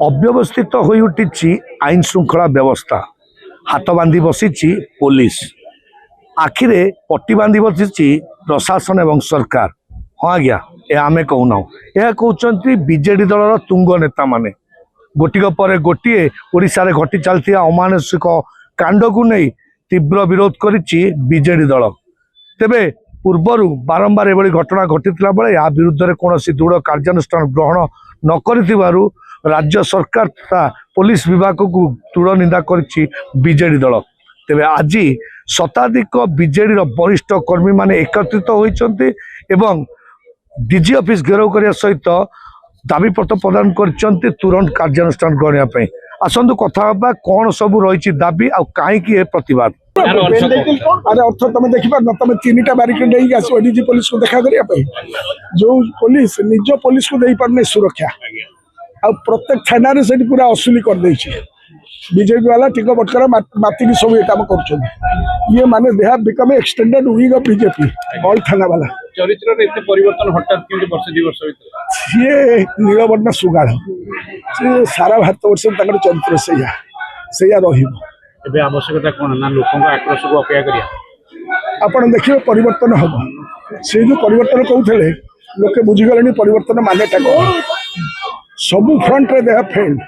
अव्यवस्थित हो उठी आईन श्रृंखला व्यवस्था हाथ बांधी बसी पुलिस आखिरे पट्टी बांधी बसी प्रशासन एवं सरकार। हाँ आज्ञा यह आम कहूना यह कहते बीजेडी दलर तुंग नेता माने गोटिक पर गोटे ओडिशा रे घटी चलती अमानुषिक कांड को नहीं तीव्र विरोध करिछि बीजेडी दल। तेबे पूर्वर बारंबार एभली घटना घटीला बेले या विरुद्ध में कौन दृढ़ कार्यानुष्ठान ग्रहण न करिथिबारु राज्य सरकार तथा पुलिस विभाग को दृढ़ निंदा करिछि बीजेडी दल। तेबे आज शताधिक बीजेडी वरिष्ठ कर्मी माने एकत्रित होइछन्ति एवं डीजी ऑफिस घेराव करने सहित दाबीपत्र प्रदान करछन्ति तुरंत कार्यानुष्ठान ग्रहण पे। आसंतु कथा कौन सब रही दाबी आ कहीं प्रतिवाद। अरे अर्थ तुम देखिपार न तुम 3टा बारिकेड नहीं आस डीजी पुलिस को देखा करने जो पुलिस निज पुलिस को दे पारने सुरक्षा आ प्रत्येक थाना रे सेठी पूरा असुली कर देछि बीजेपी वाला टिक बटकर मातिक सब ये काम कर ये माने they have become extended wing of BJP all थाना वाला चरित्र रे एते परिवर्तन हठात किंतु वर्ष 2 वर्ष भीतर ये नीलवर्ण सुगाड़ से सारा भारत वर्ष तकर चरित्र सैया रहिबो। एबे आवश्यकता कोन ना लोकन आक्रोश को अपेक्षा करिया आपण देखिए परिवर्तन हम से जो परिवर्तन कहते लोके बुझीगले परिवर्तन मानेटा कौन सब फ्रंट रे they have failed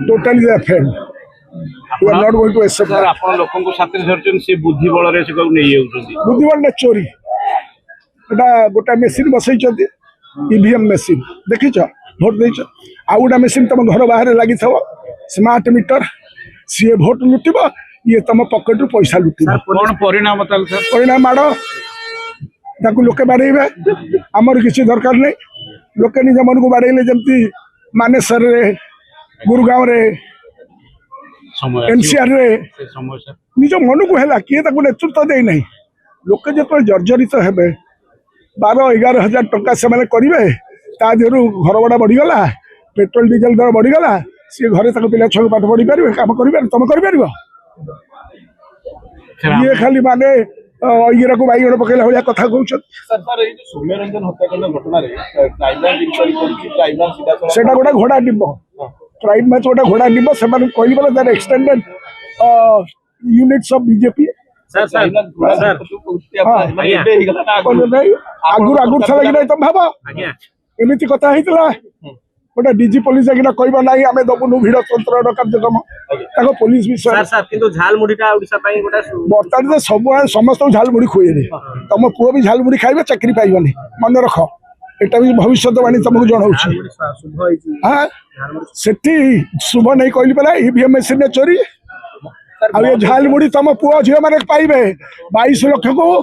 totally they have failed we are not going to accept sir आपण लोकन को साथे धरचन से बुद्धि बल रे से को नै जाउछन्ती बुद्धि बल ने चोरी एटा गोटा मेसिन बसैछन्ती ईवीएम मेसिन देखिछ भोट दैछ आ गोटा मेसिन तुम घर बाहर लागि थव स्मार्ट मीटर सी भोट लुटिबो ये तुम पॉकेट पैसा लुटिबो कोन परिणाम ताल सर परिणाम माड़ ताकू लोके बाड़ेबे आमर किसी दरकार नहीं लोके निज मन को बाड़ेले जमती मानेसर रे गुरुगांव रे एनसीआर रे निज मन को है किए नेतृत्व दे नहीं लोके जो जर्जरित हेबे 12-11 हजार टंका से करेंगे ता देहर घर भड़ा बढ़ीगला पेट्रोल डीजेल दर बढ़ीगला सी घरे पिला छुआ पाठ पढ़ी पारे कम कर तुम कर ये खाली माने ईरा को बैगण पकेला भाया कथा कहता गोटे घोड़ा डिब्ब क्राइम मैच गोटे घोड़ा डिब्ब से कहली बोले एक्सटेंडेड यूनिट्स ऑफ बीजेपी आगुर आगुर था लगी तुम भाव एमती कथा गोटे डीजी पुलिस कहना ना आम दबुनु भिड़ तंत्र कार्यक्रम पुलिस विषय बर्तमान सब समस्त झालमुढ़ी खुए तुम पुओ भी झालमुढ़ी खाइबे चाकरी पाइबनी मन रख एटा भी भविष्यवाणी तुमको जनाऊँ हाँ सेठी शुभ नहीं कहली पा ईवीएम मेसिन चोरी आ ये झालमुढ़ी तुम पुओ झील मैंने पाइबे 22 लाख को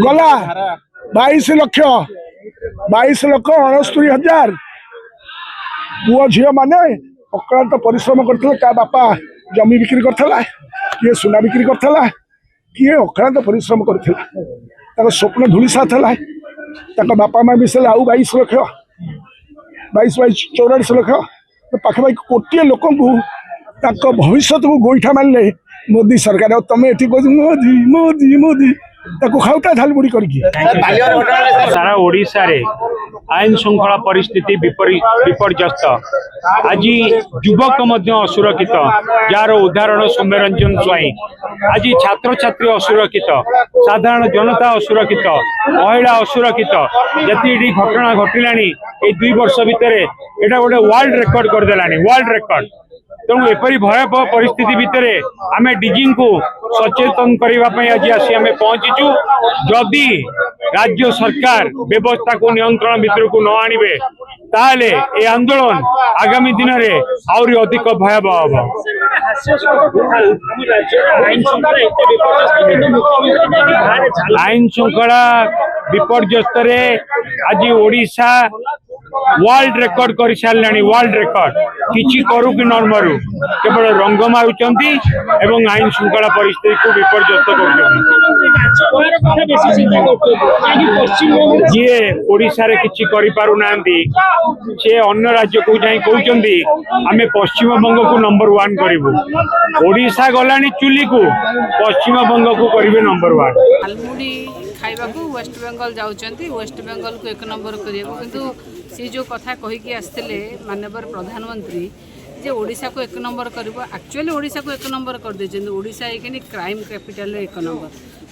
गला 22 लाख 22,69,000 पुओ झील मैंने अक्लांत परिश्रम करते क्या बापा जमी बिक्री करता किए सुना बिक्री करता किए अक्लांत परिश्रम करता स्वप्न धूलिसा था बापा माँ मिसेले आउ 22 लाख 22 24 लाख पाखापाखि कोटिए लोक भविष्य को गोईठा मारे मोदी सरकार तुम ये मोदी मोदी मोदी खाऊटा झालमुड़ी करके सारा ओडिशा रे आईन श्रृंखला परिस्थिति विपर्यस्त आज युवक असुरक्षित जार उदाहरण सौम्यरंजन स्वाई आज छात्र छात्री असुरक्षित साधारण जनता असुरक्षित महिला असुरक्षित जी घटना घटला 2 वर्ष भितर एटा गोटे वर्ल्ड रेकर्ड करदेला वर्ल्ड रेकर्ड तेणु एपरी भयावह परिस्थिति भितर आम डीजी को सचेतन करने आज आसी आम पहुंचीचु जदि राज्य सरकार व्यवस्था को नियंत्रण भितर को न आणवे ताले ए आंदोलन आगामी दिन में आहरी अधिक भयावह हम। आईन श्रृंखला विपर्यस्त आज ओडिशा वर्ल्ड रेकर्ड कर सारे वर्ल्ड रेकर्ड किसी करू कि न मरु केवल रंग मारुंट एवं आईन श्रृंखला परिस्थिति को विपर्यस्त कर जी ओडिशा रे किछि करि पारु नांती से अन्य राज्य को जाई कहउचंदी आमे पश्चिम बंग को नंबर 1 करिवु ओडिशा गलानी चुली को पश्चिम बंग को करिवे नंबर 1 खाइबा को वेस्ट बेंगल जाउचंती वेस्ट बेंगल को 1 नंबर करियो किंतु सी जो कथा कहीकि आसते माननीय प्रधानमंत्री जे ओडिशा को 1 नंबर करिबो एक्चुअली ओडिशा को 1 नंबर कर देछन ओडिशा एकनी क्राइम कैपिटल 1 नंबर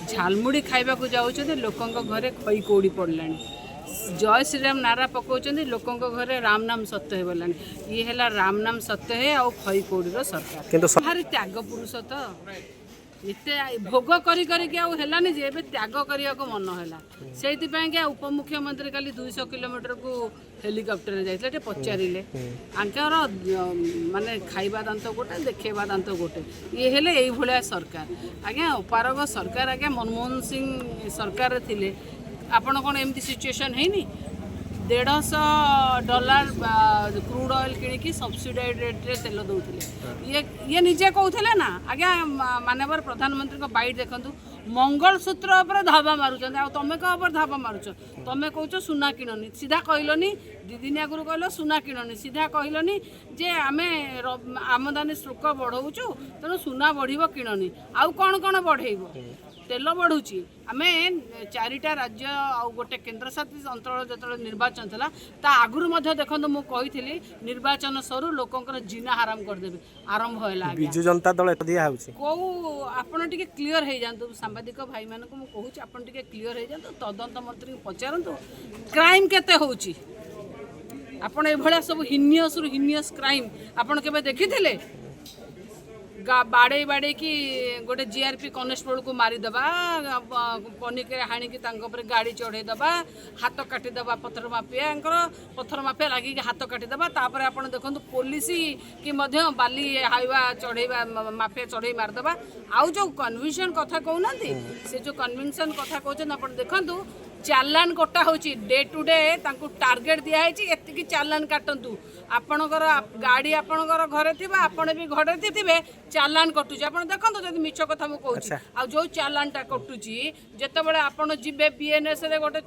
झालमुड़ी खाइबा को जाउछन लोकंक घरे खई कोड़ी पड़लानी जय श्री राम नारा पकाउछन लोकंक घरे राम नाम सत्य हे बोलानी ये हेला राम नाम सत्य है आ खई कोड़ी रो सरकार किंतु भारी त्याग पुरुष तो एते भोग करी हेलानी जे एबे त्याग करिया को मन हैला सेइतिपय के उपमुख्यमंत्री काली 200 किलोमीटर को हेलिकॉप्टर रे जाइतले पचारिले आंकर माने खाइबा दांत गोटे देखेबा दांत गोटे ये हेले एई भलिया सरकार आज्ञा उपारग सरकार आज्ञा मनमोहन सिंह सरकार रे थिले आपण कोन एमती सिचुएशन हेनी $150 क्रूड ऑयल किणिकी सब्सिडाइड रेट्रे तेल दौले ये निजे कहते ना आज्ञा माननीय प्रधानमंत्री को बाइट देखु मंगलसूत्र पर धाबा मारुच तुम क्या धाबा मारुच तुम कौच सुना किणनी सीधा कहलनी दीदिन आगुरी कहल सुना किणनी सीधा कहलनी जे आम आमदानी शुल्क बढ़ाऊचु तेणु सुना बढ़ किणनी आउ कौन कौन बढ़ेब तेल बढ़ुची आम 4टा राज्य आउ गोटे केन्द्रशासित अंचल जो निर्वाचन था ता आगुरी देखो मुझे निर्वाचन सरू लोकंर जीना आराम करदेवे आरंभ है बिजु जनता दल दिया कौ आपड़ टे क्लीयर हो जातु सांबादिक भाई मान को मुझे आप क्लीयर हो जातु तदंत मंत्री को पचारतु क्राइम केते होउची आपण एभळा सब हिनियस रु हिनियस क्राइम आपण केबे देखिथिले बाड़े बाड़े कि गोटे जीआरपी कनेस्टेबल को मारिदेवा पनिके हाणिकी गाड़ी चढ़ेदेवा हाथ काटिदेवा पत्थर माफिया पत्थर माफिया लगे हाथ काटिदेवा तापर आप देखो पुलिस कि बाली हाइवा चढ़ेवा माफिया चढ़े मारिदेवा आउ जो कन्विंसन कथा कहना से जो कन्विंसन कथा कहते आप देखु चालान कटा होची डे टू डे टार्गेट दिखाई एति चालान काटतु आपणकर गाड़ी आपणकर घरे थिबा आपण भी घरे थे चालान कटुची आप देखो जब मिछ कथा मुझे आ जो चालानटा कटुची जितेबाला आपण जीवे बीएनएस रे गोटे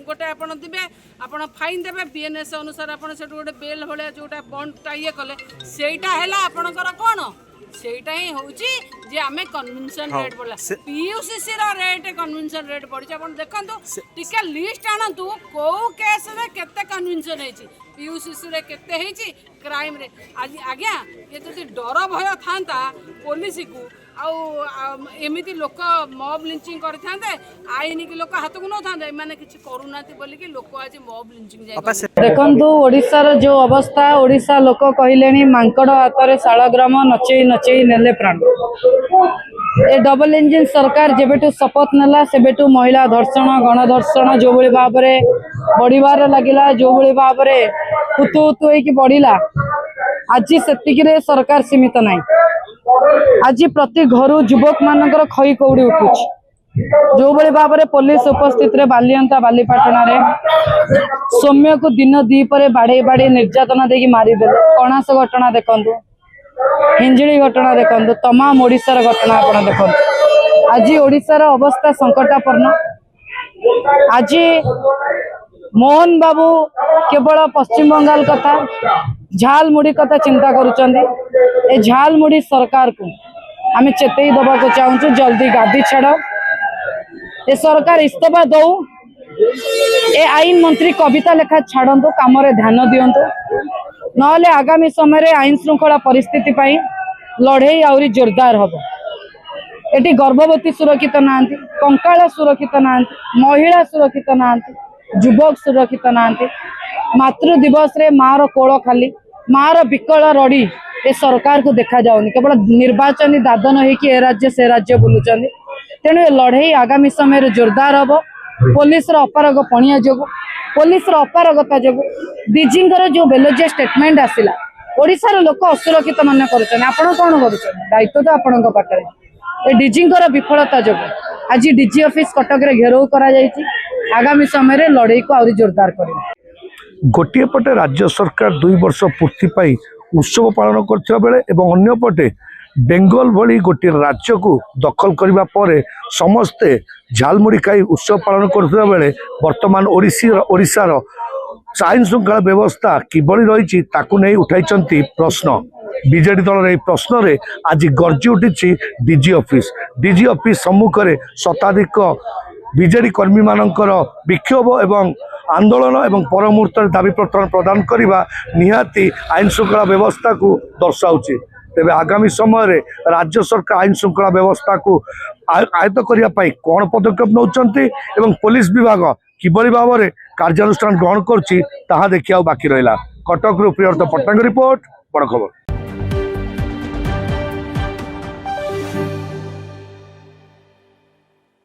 गोटे आपड़ देवे आप फाइन देवे बीएनएस अनुसार आप गोटे बेल भाया जोटा बंडटा ये कले सेटा है आपणकर कौन सेटा ही होची जे आमे कन्वेंशन रेट बढ़ला पीयूसीसी रा रेट कन्वेंशन रेट बढ़ी आप देखंतु टिके लिस्ट आनंतु को केस रे केते कन्वेंशन हेची पीयूसीसी रे केते हेची क्राइम रे आज आज्ञा ये जदि डर भय थांता पुलिस को एमती लोक मब लिंचिंग करते आईन की लोक हाथ को नौते मैंने किसी करूना बोलिकी लोक आज मब लिंचिंग देखु ओडिशार जो अवस्था ओडिशा लोक कहले मांकड़ हाथ में शालग्राम नचेई नचेई नेले प्राण ए डबल इंजिन सरकार जेबेठू शपथ नेला सेबेठू महिला धर्षण गणधर्षण जो भली भाव में बढ़िबार लगिला जो भली भाव में हुतु हुतु होइकी बढ़िला आज से सरकार सीमित नहीं आज प्रति घर युवक मानकर खई कौड़ी उठुची जो भली भाव में पुलिस उपस्थित रे बालियंता बालीपाटना रे सौम्य को दिन दीपर बाड़े बाड़े निर्यातना देकी मारिदे कणास घटना देखंतु हिंजिली घटना देखंतु तमाम ओडिशार घटना आपण देखंतु आज ओडिशार अवस्था संकटापन्न आज मोहन बाबू केवल पश्चिम बंगाल कथा झालमुड़ी कथा चिंता करुचंदी ए झालमुड़ी सरकार को आमे चेतई दबा को चाहूँ जल्दी गादी छाड़ ए सरकार इस्तीफा दो ए आईन मंत्री कविता लेखा छाड़ू काम ध्यान दिंतु नहले आगामी समय आईन श्रृंखला परिस्थिति पाई लड़े आहरी जोरदार हम एटी गर्भवती सुरक्षित ना कंकाल सुरक्षित ना महिला सुरक्षित ना युवक सुरक्षित ना मातृ दिवस रे मार कोल खाली मार विकल रड़ी ए सरकार को देखा जाऊनी केवल निर्वाचन दादन होगी ए राज्य से राज्य बुलूचंदी तेणु ए लड़े आगामी समय जोरदार हम पुलिस अपारग पणिया जो पुलिस अपारगता जो डीजी जो बेलोजिया स्टेटमेंट आसला ओडिशार लोक असुरक्षित मन कर कौन कर दायित्व तो आपण पाखे ए डीजी विफलता जो आज डीजी ऑफिस कटक रे घेराव करा जायछि आगामी समय लड़ाई को आहरी जोरदार कर गोटे पटे राज्य सरकार 2 वर्ष पूर्ति पाई उत्सव पालन करथिबा बेले एवं अन्य पटे बेंगल भली गोटे राज्य को दखल करबा परे समस्ते झालमुड़ी खाई उत्सव पालन करथिबा बेले वर्तमान ओडिशार आईन श्रृंखला व्यवस्था किभली रही ताकू नहीं उठाई प्रश्न बीजेडी दल प्रश्न रे आज गर्जी उठी डीजी ऑफिस सम्मुख में शताधिक बीजेडी कर्मी मानकर विक्षोभ एवं आंदोलन एवं पर मुहूर्त दाबी प्रदान करने निहाती आईन श्रृंखला व्यवस्था को दर्शाऊँच तेरे आगामी समय राज्य सरकार आईन श्रृंखला व्यवस्था को आयत्त करने कौन पदक्षेप नौकरी एवं पुलिस विभाग किभली भाव में कार्यानुष्ठान ग्रहण कर देखा बाकी रहा कटक प्रियव्रत पट्टनायक रिपोर्ट बड़ खबर।